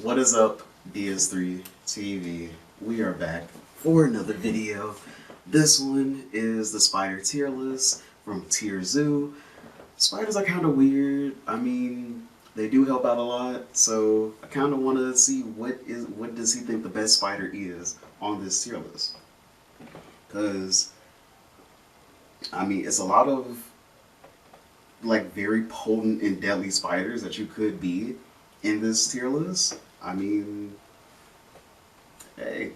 What is up, BS3 TV? We are back for another video. This one is the spider tier list from Tier Zoo. Spiders are kind of weird. I mean, they do help out a lot, so I kind of want to see what does he think the best spider is on this tier list. Because, I mean, it's a lot of like very potent and deadly spiders that you could be in this tier list. I mean, hey.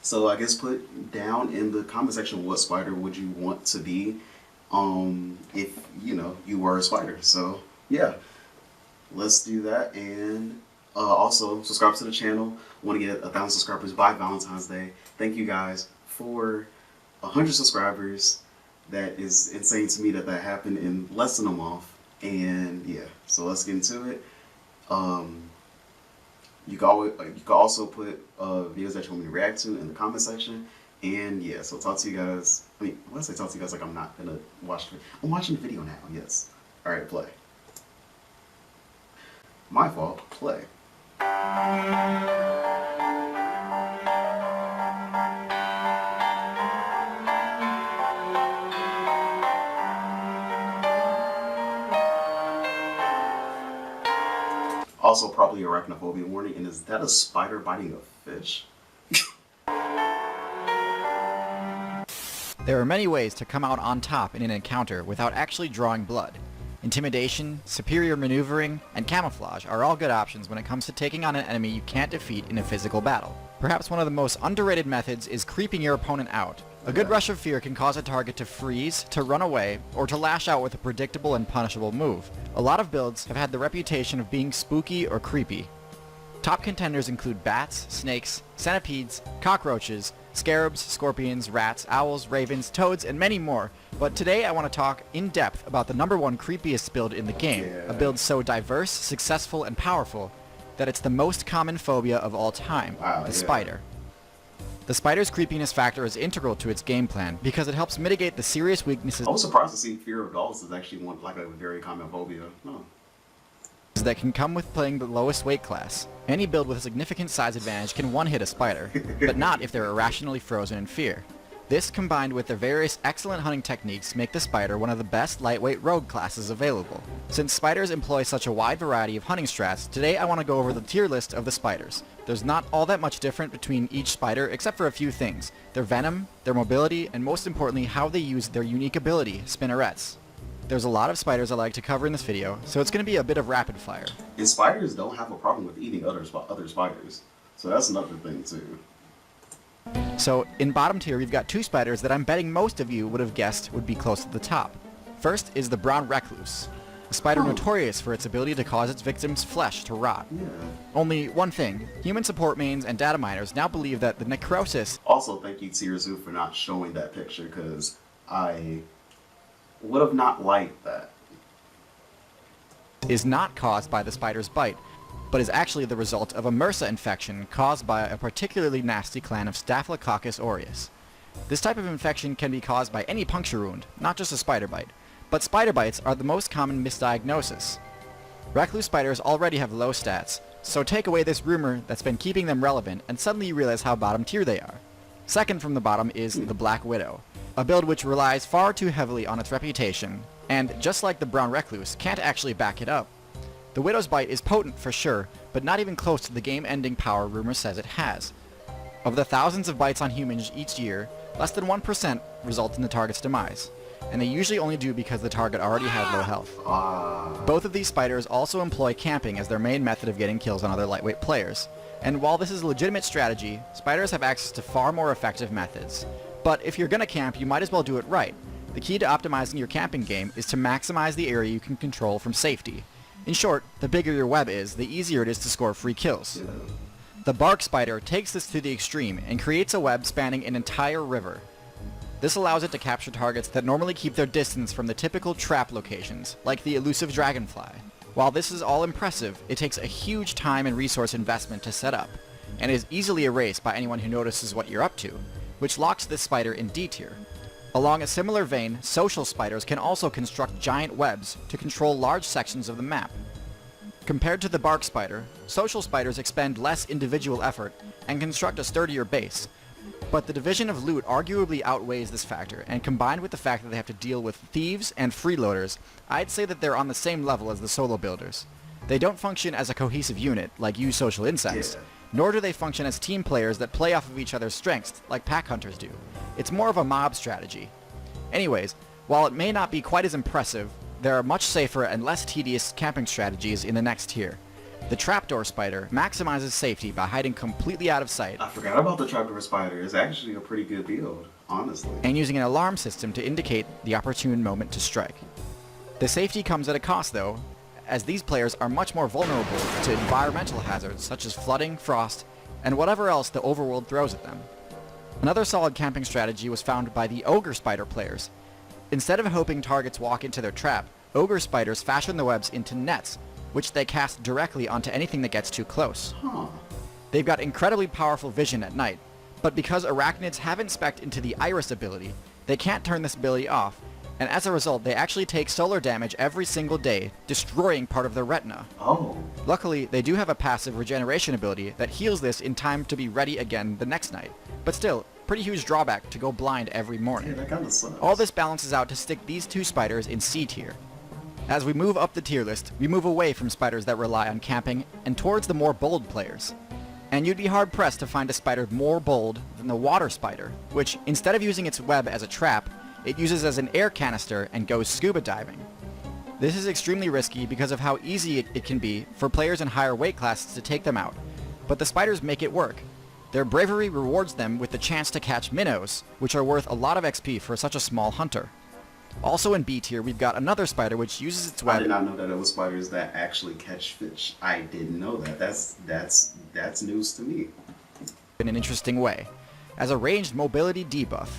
So I guess put down in the comment section what spider would you want to be if you were a spider. So yeah, let's do that. And also subscribe to the channel. Want to get 1,000 subscribers by Valentine's Day. Thank you guys for 100 subscribers. That is insane to me that happened in less than a month. And yeah, so let's get into it. You can also put videos that you want me to react to in the comment section. And yeah, so talk to you guys. I mean, when I say talk to you guys, like I'm not gonna watch it. I'm watching the video now, yes. Alright, play. My fault, play. Also, probably arachnophobia warning. And is that a spider biting a fish? There are many ways to come out on top in an encounter without actually drawing blood. Intimidation, superior maneuvering, and camouflage are all good options when it comes to taking on an enemy you can't defeat in a physical battle. Perhaps one of the most underrated methods is creeping your opponent out. A good rush of fear can cause a target to freeze, to run away, or to lash out with a predictable and punishable move. A lot of builds have had the reputation of being spooky or creepy. Top contenders include bats, snakes, centipedes, cockroaches, scarabs, scorpions, rats, owls, ravens, toads, and many more. But today I want to talk in depth about the #1 creepiest build in the game. A build so diverse, successful, and powerful that it's the most common phobia of all time, the spider. The spider's creepiness factor is integral to its game plan because it helps mitigate the serious weaknesses I was surprised to see fear of dogs is actually a very common phobia. Oh. that can come with playing the lowest weight class. Any build with a significant size advantage can one-hit a spider, but not if they're irrationally frozen in fear. This, combined with their various excellent hunting techniques, make the spider one of the best lightweight rogue classes available. Since spiders employ such a wide variety of hunting strats, today I want to go over the tier list of the spiders. There's not all that much different between each spider except for a few things: their venom, their mobility, and most importantly how they use their unique ability, spinnerets. There's a lot of spiders I like to cover in this video, so it's going to be a bit of rapid fire. And spiders don't have a problem with eating other spiders, so that's another thing too. So, in bottom tier we've got two spiders that I'm betting most of you would have guessed would be close to the top. First is the brown recluse, a spider notorious for its ability to cause its victims' flesh to rot. Yeah. Only one thing, human support mains and data miners now believe that the necrosis... Also, thank you Tier Zoo for not showing that picture, because I would have not liked that. ...is not caused by the spider's bite, but is actually the result of a MRSA infection caused by a particularly nasty clan of Staphylococcus aureus. This type of infection can be caused by any puncture wound, not just a spider bite, but spider bites are the most common misdiagnosis. Recluse spiders already have low stats, so take away this rumor that's been keeping them relevant and suddenly you realize how bottom tier they are. Second from the bottom is the Black Widow, a build which relies far too heavily on its reputation, and just like the brown recluse, can't actually back it up. The Widow's bite is potent for sure, but not even close to the game-ending power rumor says it has. Of the thousands of bites on humans each year, less than 1% result in the target's demise, and they usually only do because the target already had low health. Both of these spiders also employ camping as their main method of getting kills on other lightweight players, and while this is a legitimate strategy, spiders have access to far more effective methods. But if you're gonna camp, you might as well do it right. The key to optimizing your camping game is to maximize the area you can control from safety. In short, the bigger your web is, the easier it is to score free kills. The bark spider takes this to the extreme and creates a web spanning an entire river. This allows it to capture targets that normally keep their distance from the typical trap locations, like the elusive dragonfly. While this is all impressive, it takes a huge time and resource investment to set up, and is easily erased by anyone who notices what you're up to, which locks this spider in D tier. Along a similar vein, social spiders can also construct giant webs to control large sections of the map. Compared to the bark spider, social spiders expend less individual effort and construct a sturdier base, but the division of loot arguably outweighs this factor, and combined with the fact that they have to deal with thieves and freeloaders, I'd say that they're on the same level as the solo builders. They don't function as a cohesive unit, like you social insects, nor do they function as team players that play off of each other's strengths, like pack hunters do. It's more of a mob strategy. Anyways, while it may not be quite as impressive, there are much safer and less tedious camping strategies in the next tier. The trapdoor spider maximizes safety by hiding completely out of sight. I forgot about the trapdoor spider. It's actually a pretty good build, honestly. And using an alarm system to indicate the opportune moment to strike. The safety comes at a cost though, as these players are much more vulnerable to environmental hazards such as flooding, frost, and whatever else the overworld throws at them. Another solid camping strategy was found by the ogre spider players. Instead of hoping targets walk into their trap, ogre spiders fashion the webs into nets, which they cast directly onto anything that gets too close. They've got incredibly powerful vision at night, but because arachnids haven't spec'd into the iris ability, they can't turn this ability off, and as a result they actually take solar damage every single day, destroying part of their retina. Luckily, they do have a passive regeneration ability that heals this in time to be ready again the next night, but still, pretty huge drawback to go blind every morning. Yeah, that kinda sucks. All this balances out to stick these two spiders in C tier. As we move up the tier list, we move away from spiders that rely on camping and towards the more bold players. And you'd be hard pressed to find a spider more bold than the water spider, which instead of using its web as a trap, it uses as an air canister and goes scuba diving. This is extremely risky because of how easy it can be for players in higher weight classes to take them out, but the spiders make it work. Their bravery rewards them with the chance to catch minnows, which are worth a lot of XP for such a small hunter. Also in B tier, we've got another spider which uses its web. I did not know that it was spiders that actually catch fish. I didn't know that. That's news to me. In an interesting way, as a ranged mobility debuff.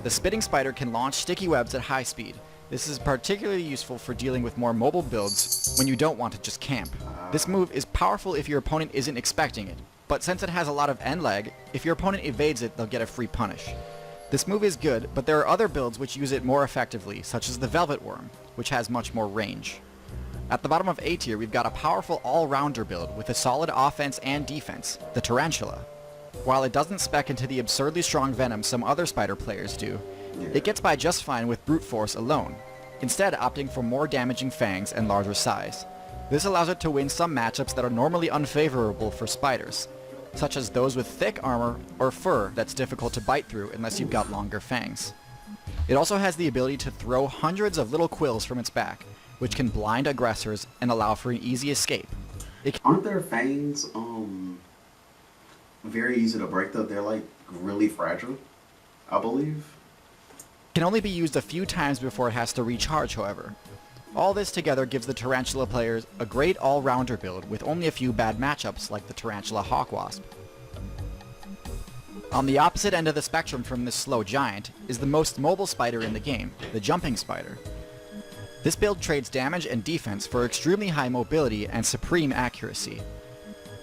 The spitting spider can launch sticky webs at high speed. This is particularly useful for dealing with more mobile builds when you don't want to just camp. This move is powerful if your opponent isn't expecting it, but since it has a lot of end lag, if your opponent evades it, they'll get a free punish. This move is good, but there are other builds which use it more effectively, such as the Velvet Worm, which has much more range. At the bottom of A tier, we've got a powerful all-rounder build with a solid offense and defense, the Tarantula. While it doesn't spec into the absurdly strong venom some other spider players do, it gets by just fine with brute force alone, instead opting for more damaging fangs and larger size. This allows it to win some matchups that are normally unfavorable for spiders, such as those with thick armor or fur that's difficult to bite through unless you've got longer fangs. It also has the ability to throw hundreds of little quills from its back, which can blind aggressors and allow for an easy escape. Aren't their fangs very easy to break though? They're like really fragile, I believe. Can only be used a few times before it has to recharge, however. All this together gives the Tarantula players a great all-rounder build with only a few bad matchups like the Tarantula Hawkwasp. On the opposite end of the spectrum from this slow giant is the most mobile spider in the game, the Jumping Spider. This build trades damage and defense for extremely high mobility and supreme accuracy.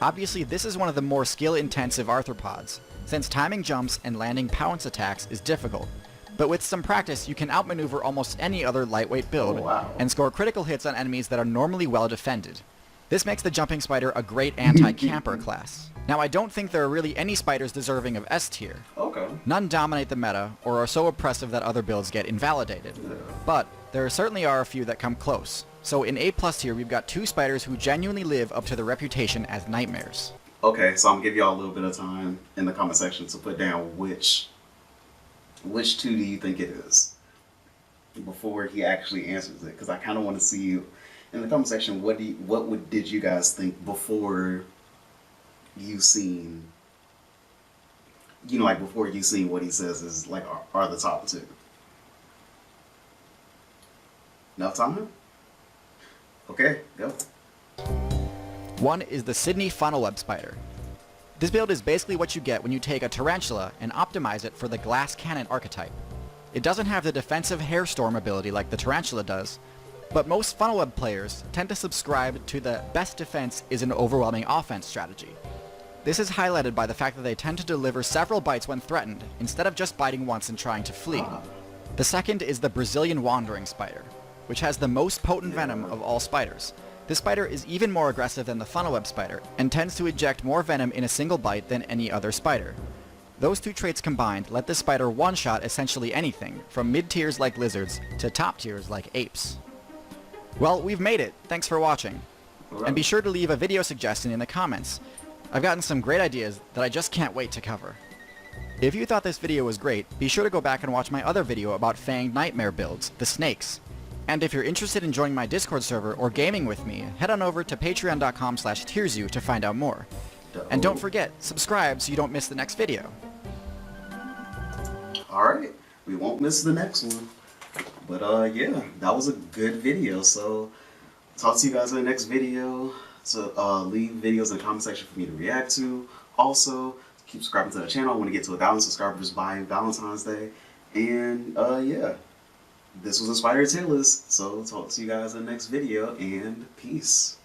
Obviously this is one of the more skill-intensive arthropods, since timing jumps and landing pounce attacks is difficult. But with some practice, you can outmaneuver almost any other lightweight build and score critical hits on enemies that are normally well defended. This makes the Jumping Spider a great anti-camper class. Now I don't think there are really any spiders deserving of S tier. None dominate the meta or are so oppressive that other builds get invalidated. But there certainly are a few that come close. So in A+ tier we've got two spiders who genuinely live up to their reputation as nightmares. Okay, so I'm gonna give y'all a little bit of time in the comment section to put down which two do you think it is before he actually answers it, because I kind of want to see in the comment section what did you guys think before you seen, you know, like before you seen what he says is like are the top two. Enough time? Okay, go. One is the Sydney Funnel Web Spider. This build is basically what you get when you take a tarantula and optimize it for the glass cannon archetype. It doesn't have the defensive hairstorm ability like the tarantula does, but most funnel web players tend to subscribe to the best defense is an overwhelming offense strategy. This is highlighted by the fact that they tend to deliver several bites when threatened, instead of just biting once and trying to flee. The second is the Brazilian Wandering Spider, which has the most potent venom of all spiders. This spider is even more aggressive than the funnel web spider, and tends to eject more venom in a single bite than any other spider. Those two traits combined let this spider one-shot essentially anything, from mid-tiers like lizards to top tiers like apes. Well, we've made it. Thanks for watching. And be sure to leave a video suggestion in the comments. I've gotten some great ideas that I just can't wait to cover. If you thought this video was great, be sure to go back and watch my other video about Fanged Nightmare builds, the snakes. And if you're interested in joining my Discord server or gaming with me, head on over to patreon.com/tierzoo to find out more. And don't forget, subscribe so you don't miss the next video. Alright, we won't miss the next one. But yeah, that was a good video. So talk to you guys in the next video. So leave videos in the comment section for me to react to. Also, keep subscribing to the channel. I want to get to 1,000 subscribers by Valentine's Day. And yeah, this was a Spider Tailless. So talk to you guys in the next video, and peace.